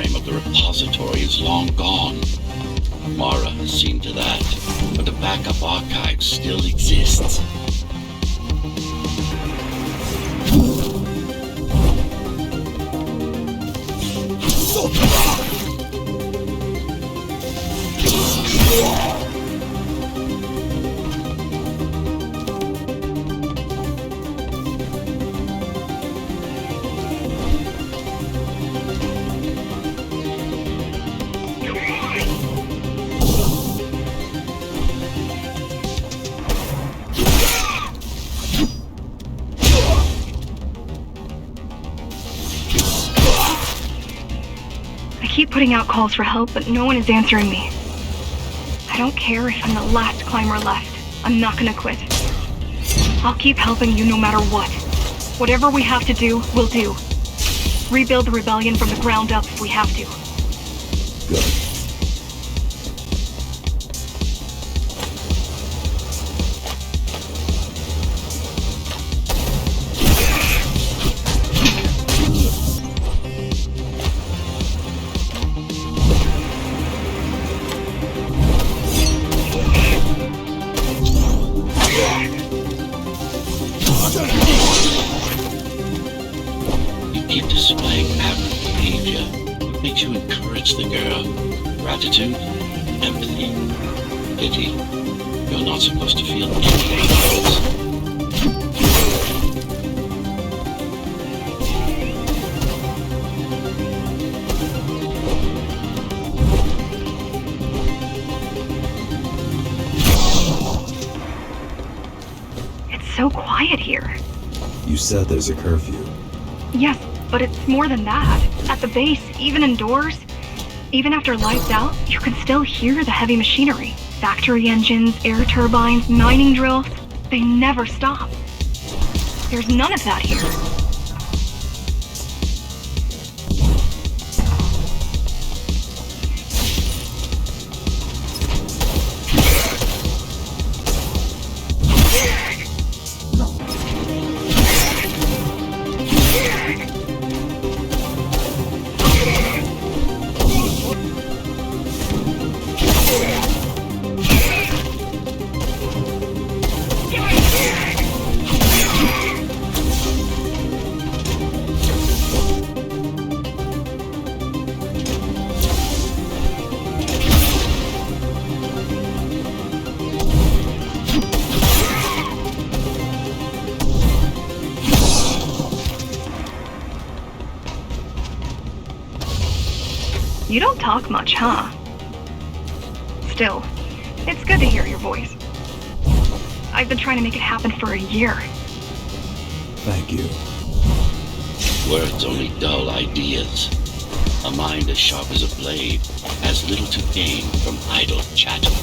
mainframe of the repository is long gone. Mara has seen to that, but the backup archive still exists. I keep putting out calls for help, but no one is answering me. I don't care if I'm the last climber left. I'm not gonna quit. I'll keep helping you no matter what. Whatever we have to do, we'll do. Rebuild the rebellion from the ground up if we have to. Good. You keep displaying aberrant behavior. What makes you encourage the girl? Gratitude? Empathy? Pity? You're not supposed to feel anything else. It's so quiet here. You said there's a curfew. Yes, but it's more than that. At the base, even indoors, even after lights out, you can still hear the heavy machinery. Factory engines, air turbines, mining drills. They never stop. There's none of that here. You don't talk much, huh? Still, it's good to hear your voice. I've been trying to make it happen for a year. Thank you. Words only dull ideas. A mind as sharp as a blade has little to gain from idle chatter.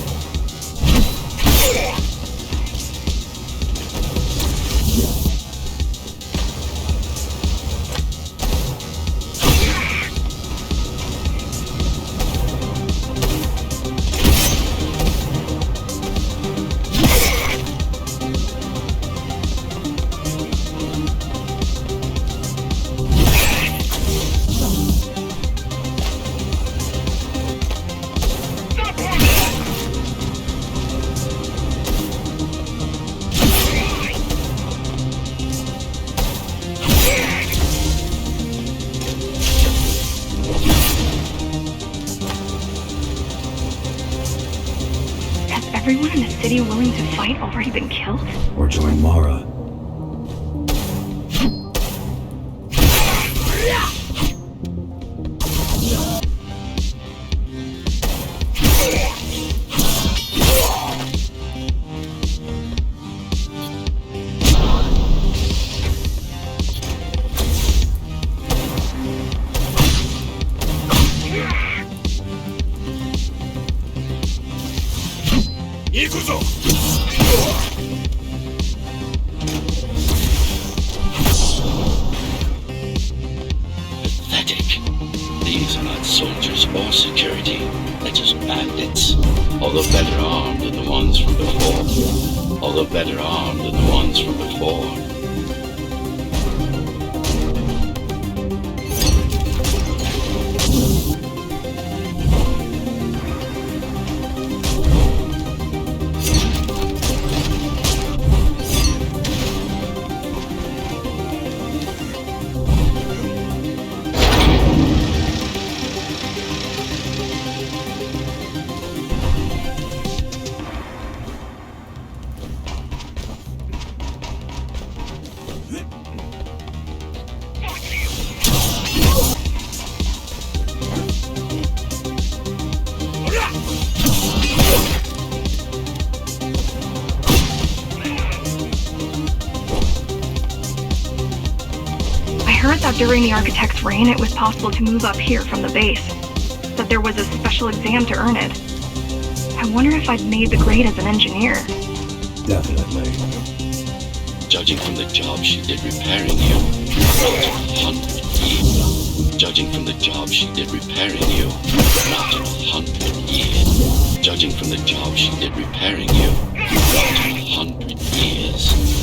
Everyone in the city willing to fight already been killed? Or join Mara. Pathetic. These are not soldiers or security. They're just bandits. Although better armed than the ones from before. Although better armed than the ones from before. during the architect's reign, it was possible to move up here from the base. That there was a special exam to earn it. I wonder if I'd made the grade as an engineer. Definitely. Judging from the job she did repairing you, not in 100 years. Judging from the job she did repairing you, not in 100 years. Judging from the job she did repairing you, not in 100 years.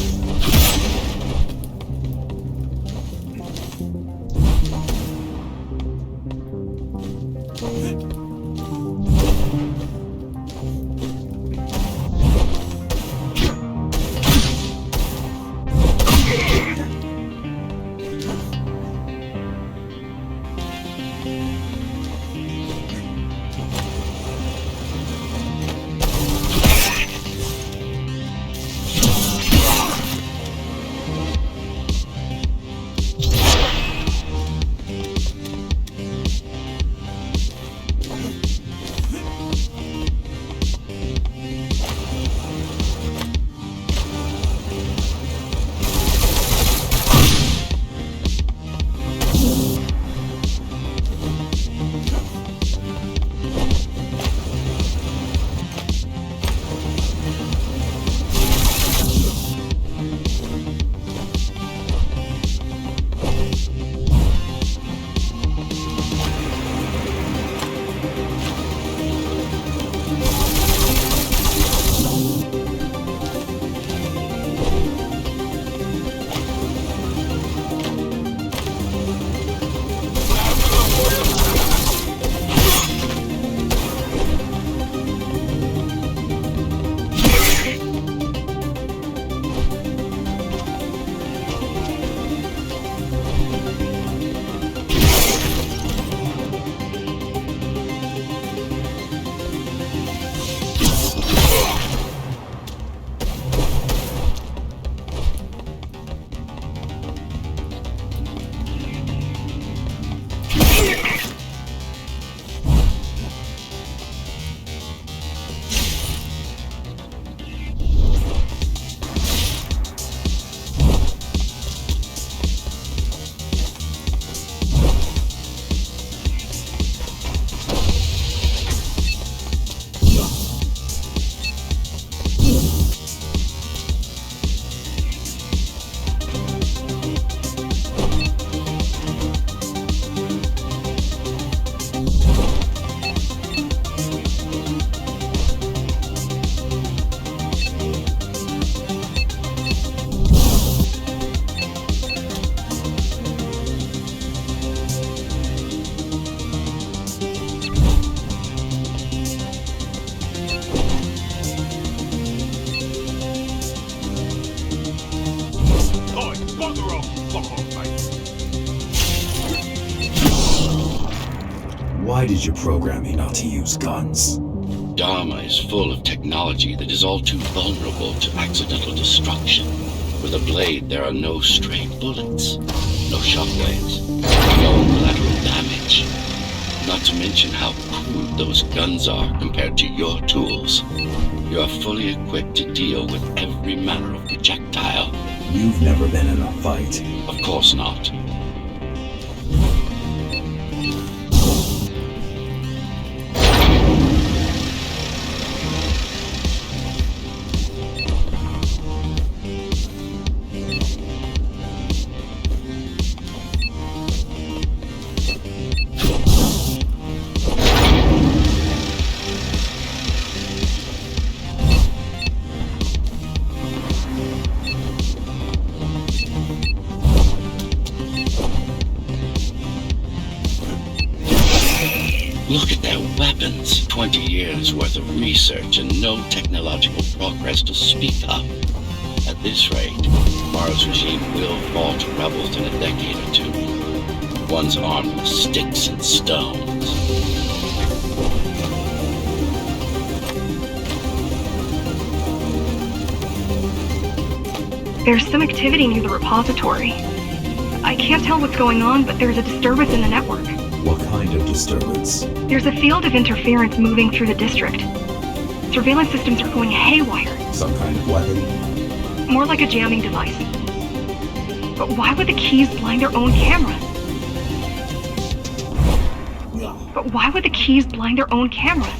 Why did you program me not to use guns? Dharma is full of technology that is all too vulnerable to accidental destruction. With a blade, there are no stray bullets, no shockwaves, no collateral damage. Not to mention how crude those guns are compared to your tools. You are fully equipped to deal with every manner of projectile. You've never been in a fight. Of course not. Look at their weapons. 20 years worth of research and no technological progress to speak of. At this rate, Mara's regime will fall to rebels in a decade or two. One's armed with sticks and stones. There's some activity near the repository. I can't tell what's going on, but there's a disturbance in the network. What kind of disturbance? There's a field of interference moving through the district. Surveillance systems are going haywire. Some kind of weapon? More like a jamming device. But why would the keys blind their own cameras? But why would the keys blind their own cameras?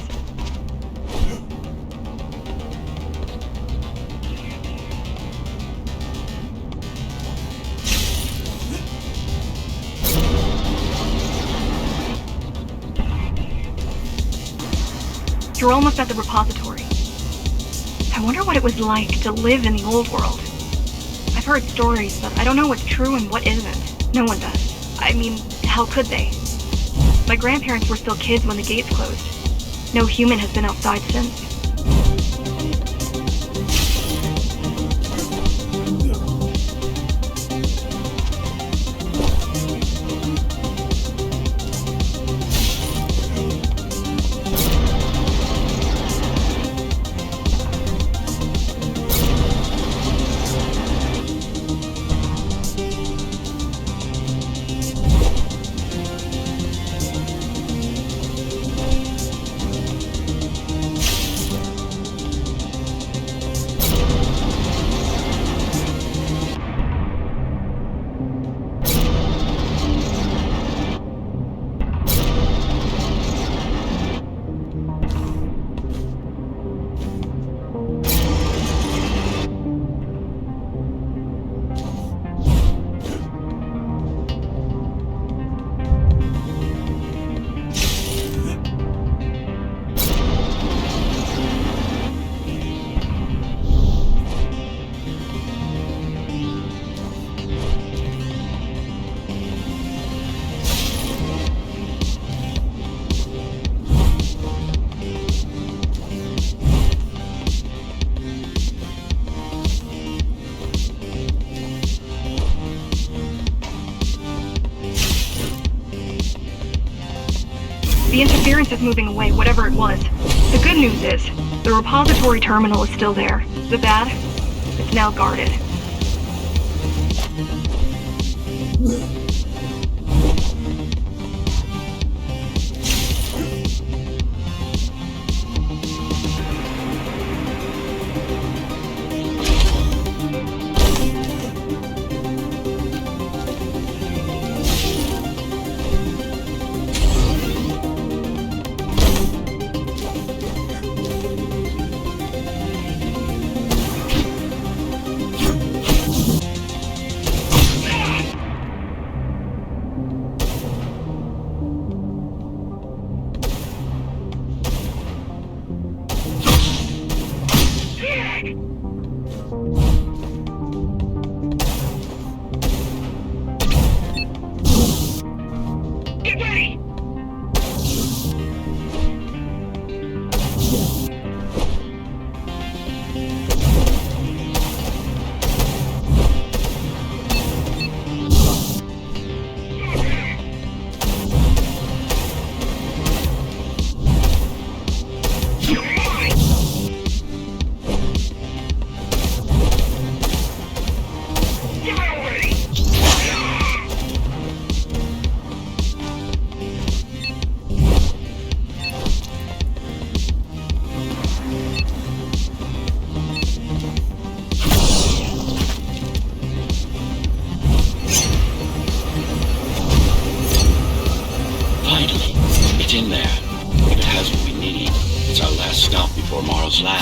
You're almost at the repository. I wonder what it was like to live in the old world. I've heard stories, but I don't know what's true and what isn't. No one does. I mean, how could they? My grandparents were still kids when the gates closed. No human has been outside since. The interference is moving away, whatever it was. The good news is, the repository terminal is still there. The bad? It's now guarded. In there. If it has what we need, it's our last stop before Morrow's lab.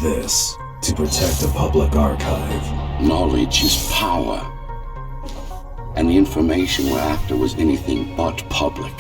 This, to protect the public archive. Knowledge is power. And the information we're after was anything but public.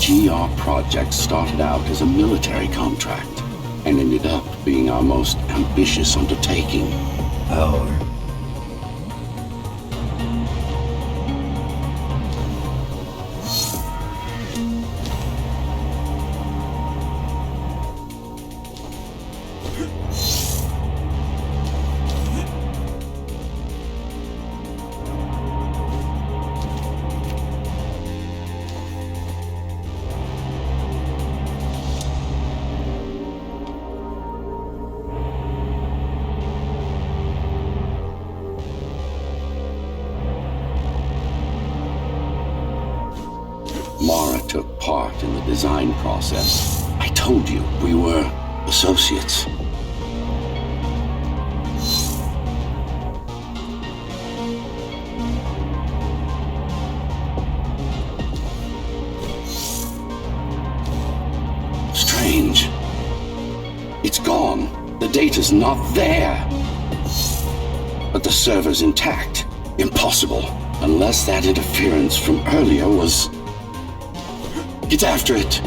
GR project started out as a military contract and ended up being our most ambitious undertaking. Power. Mara took part in the design process. I told you we were associates. Strange. It's gone. The data's not there. But the server's intact. Impossible. Unless that interference from earlier was... Get after it!